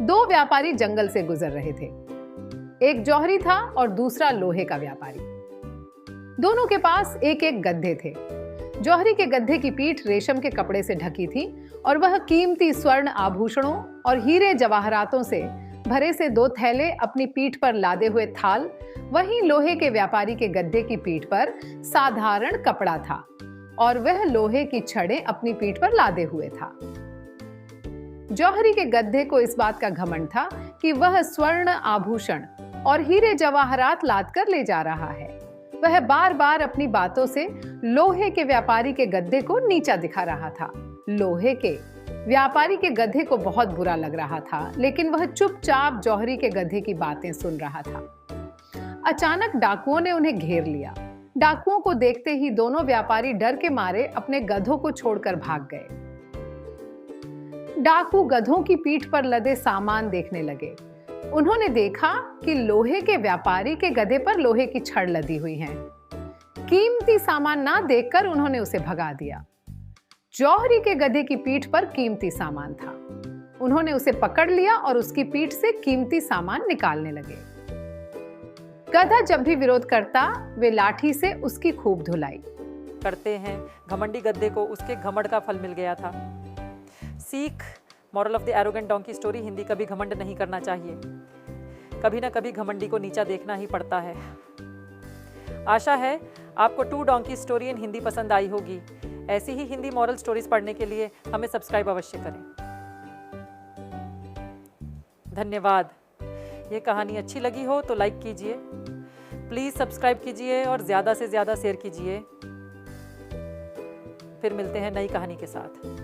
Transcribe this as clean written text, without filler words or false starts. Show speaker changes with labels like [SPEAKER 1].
[SPEAKER 1] दो व्यापारी जंगल से गुजर रहे थे। एक जौहरी था और दूसरा लोहे का व्यापारी। दोनों के पास एक एक गड्ढे थे। जौहरी के गड्ढे की पीठ रेशम के कपड़े से ढकी थी और वह कीमती स्वर्ण आभूषणों और हीरे जवाहरातों से भरे से दो थैले अपनी पीठ पर लादे हुए थाल। वहीं लोहे के व्यापारी के गड्ढे की पीठ पर साधारण कपड़ा था और वह लोहे की छड़ें अपनी पीठ पर लादे हुए था। जौहरी के गड्ढे को इस बात का घमंड था कि वह स्वर्ण आभूषण और हीरे जवाहरात लाद कर ले जा रहा है। वह बार बार अपनी बातों से लोहे के व्यापारी के गड्ढे को नीचा दिखा रहा था। लोहे के व्यापारी के गड्ढे को बहुत बुरा लग रहा था, लेकिन वह चुपचाप जौहरी के गड्ढे की बातें सुन रहा था। अचानक डाकुओं ने उन्हें घेर लिया। डाकुओं को देखते ही दोनों व्यापारी डर के मारे अपने गधों को छोड़कर भाग गए। डाकू गधों की पीठ पर लदे सामान देखने लगे। उन्होंने देखा कि लोहे के व्यापारी के गधे पर लोहे की छड़ लदी हुई है। कीमती सामान ना देखकर उन्होंने उसे भगा दिया। जौहरी के गधे की पीठ पर कीमती सामान था। उन्होंने उसे पकड़ लिया और उसकी पीठ से कीमती सामान निकालने लगे। गधा जब भी विरोध करता, वे लाठी से उसकी खूब धुलाई
[SPEAKER 2] करते हैं। घमंडी गधे को उसके घमंड का फल मिल गया था। सीख, moral of the arrogant donkey story, Hindi कभी घमंड नहीं करना चाहिए। कभी ना कभी घमंडी को नीचा देखना ही पड़ता है। आशा है आपको two donkey story in Hindi पसंद आई होगी। ऐसी ही हिंदी मॉरल स्टोरीज पढ़ने के लिए हमें सब्सक्राइब अवश्य करें। धन्यवाद। ये कहानी अच्छी लगी हो तो लाइक कीजिए, प्लीज़ सब्सक्राइब कीजिए और ज़्यादा से ज़्यादा शेयर कीजिए। फिर मिलते हैं नई कहानी के साथ।